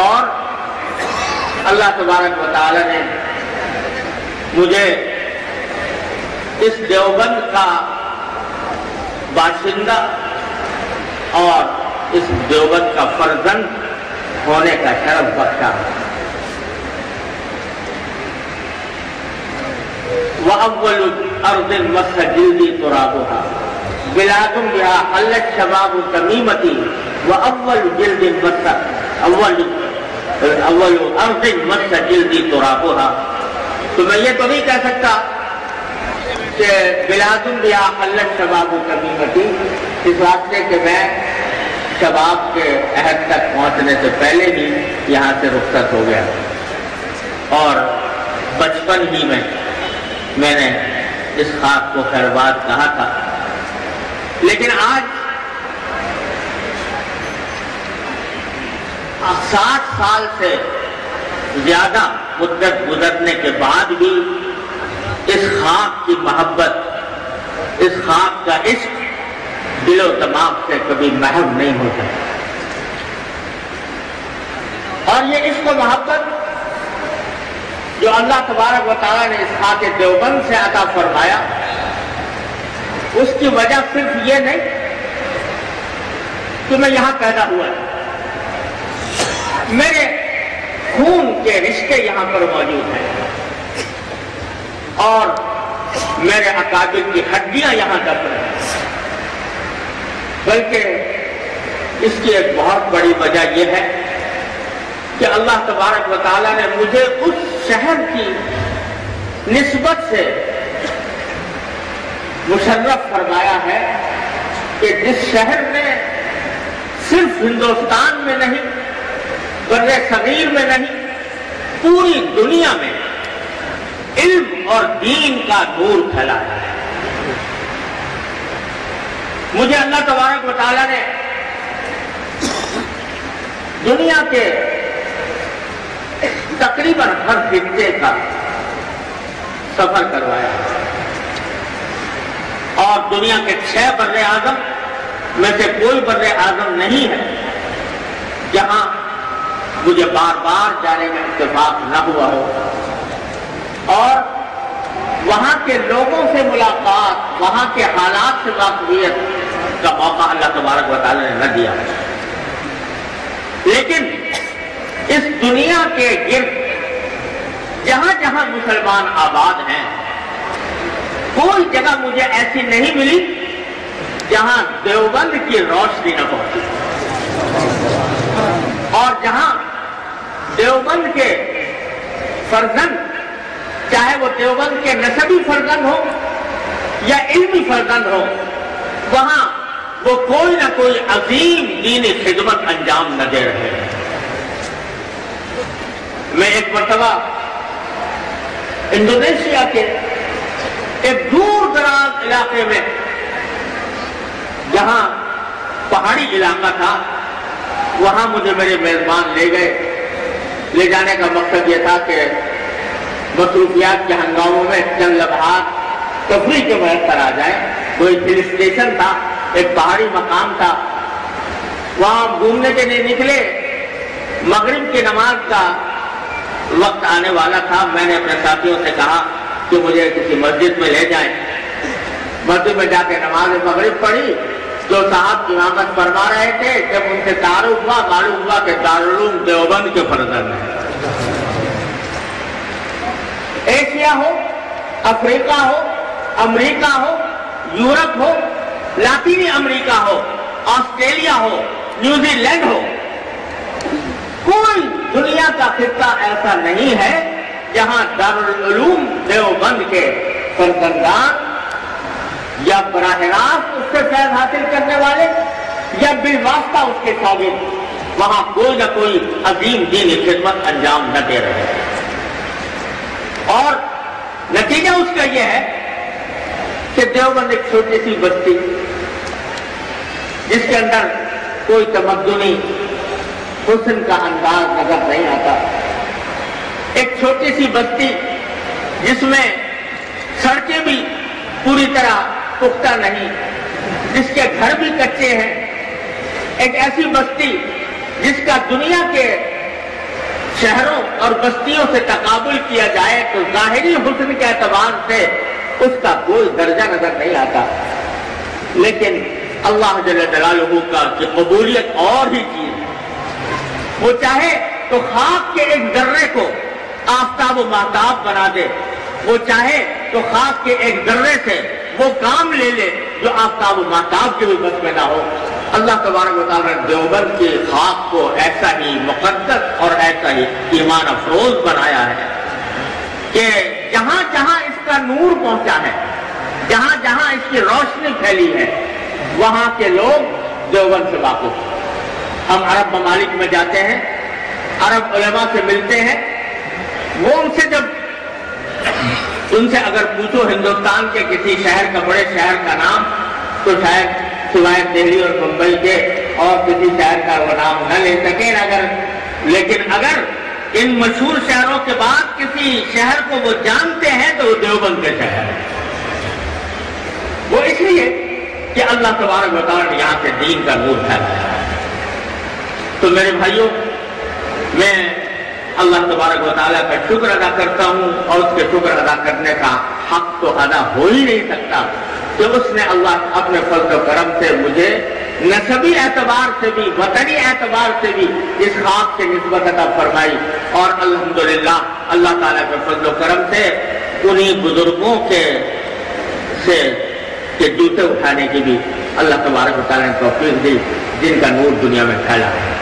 اور اللہ تبارک و تعالی نے مجھے اس دیوبند کا باشندہ اور اس دیوبند کا فرزند ہونے کا شرف بخشا۔ وَأَوَّلُ أَرْضٍ مَسَّ جِلْدِي تُرَابُهَا بِلَادٌ بِهَا حَلَّتْ شَبَابُ تَمِيمَتِي وَأَوَّلُ جِلْدٍ مَسَّ أَوَّلُ أَرْضٍ مَسَّ جِلْدِي تُرَابُهَا۔ تو میں یہ تو نہیں کہہ سکتا کہ بِلَادٌ بِهَا حَلَّتْ شَبَابُ تَمِيمَتِي، اس واسطے کہ میں شباب کے عہد تک پہنچنے سے پہلے ہی یہاں سے رخصت ہو گیا اور بچپن ہی میں نے اس خاک کو خیرباد کہا تھا۔ لیکن آج 60 سال سے زیادہ مدت گزرنے کے بعد بھی اس خاک کی محبت، اس خاک کا عشق دل و دماغ سے کبھی محو نہیں ہوتا، اور یہ عشق و محبت جو اللہ تبارک و تعالیٰ نے اس خاک دیوبند سے عطا فرمایا، اس کی وجہ صرف یہ نہیں کہ میں یہاں پیدا ہوا، میرے خون کے رشتے یہاں پر موجود ہیں اور میرے اکابر کی ہڈیاں یہاں دفن ہیں، بلکہ اس کی ایک بہت بڑی وجہ یہ ہے کہ اللہ تبارک و تعالیٰ نے مجھے اس شہر کی نسبت سے مشرف فرمایا ہے کہ جس شہر نے صرف ہندوستان میں نہیں، بر صغیر میں نہیں، پوری دنیا میں علم اور دین کا نور پھیلایا ہے۔ مجھے اللہ تبارک و تعالیٰ نے دنیا کے تقریباً ہر خطے کا سفر کروایا اور دنیا کے 6 بر اعظم میں سے کوئی بر اعظم نہیں ہے جہاں مجھے بار بار جانے میں اتفاق نہ ہوا ہو، اور وہاں کے لوگوں سے ملاقات، وہاں کے حالات سے واقفیت کا موقع اللہ تبارک و تعالی نے نہ دیا۔ لیکن اس دنیا کے گرد جہاں جہاں مسلمان آباد ہیں، کوئی جگہ مجھے ایسی نہیں ملی جہاں دیوبند کی روشنی نہ پہنچی، اور جہاں دیوبند کے فرزند، چاہے وہ دیوبند کے نسبی فرزند ہو یا علمی فرزند ہو، وہاں وہ کوئی نہ کوئی عظیم دینی خدمت انجام نہ دے رہے ہیں۔ میں ایک مرتبہ انڈونیشیا کے ایک دور دراز علاقے میں، جہاں پہاڑی علاقہ تھا، وہاں مجھے میرے میزبان لے گئے۔ لے جانے کا مقصد یہ تھا کہ مصروفیات کے ہنگاموں میں چند لمحات تفریح کے میسر آ جائیں۔ وہ ایک ہل اسٹیشن تھا، ایک پہاڑی مقام تھا، وہاں گھومنے کے لیے نکلے۔ مغرب کی نماز کا وقت آنے والا تھا۔ میں نے اپنے ساتھیوں سے کہا کہ مجھے کسی مسجد میں لے جائیں۔ مسجد میں جا کے نماز مغرب پڑھی۔ جو صاحب امامت فرما رہے تھے، جب ان سے تعارف ہوا، معلوم ہوا کہ دارالعلوم دیوبند کے فرزند ہیں۔ ایشیا ہو، افریقہ ہو، امریکہ ہو، یورپ ہو، لاطینی امریکہ ہو، آسٹریلیا ہو، نیوزی لینڈ ہو، کوئی دنیا کا خطہ ایسا نہیں ہے جہاں دارالعلوم دیوبند کے فرزندان یا براہ راست اس سے فیض حاصل کرنے والے یا بالواسطہ اس کے شاگرد وہاں کوئی نہ کوئی عظیم دینی خدمت انجام نہ دے رہے ہیں۔ اور نتیجہ اس کا یہ ہے کہ دیوبند ایک چھوٹی سی بستی جس کے اندر کوئی تمدنی حسن کا انداز نظر نہیں آتا، ایک چھوٹی سی بستی جس میں سڑکیں بھی پوری طرح پختہ نہیں، جس کے گھر بھی کچے ہیں، ایک ایسی بستی جس کا دنیا کے شہروں اور بستیوں سے تقابل کیا جائے تو ظاہری حسن کے اعتبار سے اس کا کوئی درجہ نظر نہیں آتا، لیکن اللہ جل جلالہ کا کی قبولیت اور ہی چیز ہے۔ وہ چاہے تو خاک کے ایک ذرے کو آفتاب و مہتاب بنا دے، وہ چاہے تو خاک کے ایک ذرے سے وہ کام لے لے جو آفتاب و مہتاب کے بھی بس میں نہ ہو۔ اللہ تبارک و تعالیٰ نے دیوبند کی خاک کو ایسا ہی مقدس اور ایسا ہی ایمان افروز بنایا ہے کہ جہاں جہاں اس کا نور پہنچا ہے، جہاں جہاں اس کی روشنی پھیلی ہے، وہاں کے لوگ دیوبند سے واقف ہیں۔ ہم عرب ممالک میں جاتے ہیں، عرب علماء سے ملتے ہیں، وہ ان سے اگر پوچھو ہندوستان کے کسی شہر کا، بڑے شہر کا نام، تو شاید سوائے دہلی اور ممبئی کے اور کسی شہر کا وہ نام نہ لے سکیں، لیکن اگر ان مشہور شہروں کے بعد کسی شہر کو وہ جانتے ہیں تو وہ دیوبند کے شہر ہے۔ وہ اس لیے کہ اللہ تبارک و تعالیٰ نے یہاں سے دین کا نور پھیلایا ہے۔ تو میرے بھائیوں، میں اللہ تبارک و تعالیٰ کا شکر ادا کرتا ہوں، اور اس کے شکر ادا کرنے کا حق تو ادا ہو ہی نہیں سکتا کہ اس نے اللہ اپنے فضل و کرم سے مجھے نسبی اعتبار سے بھی، وطنی اعتبار سے بھی اس خاک سے نسبت عطا فرمائی، اور الحمدللہ اللہ تعالیٰ کے فضل و کرم سے انہی بزرگوں کے جوتے اٹھانے کی بھی اللہ تبارک و تعالیٰ نے توفیق دی جن کا نور دنیا میں پھیلا ہے۔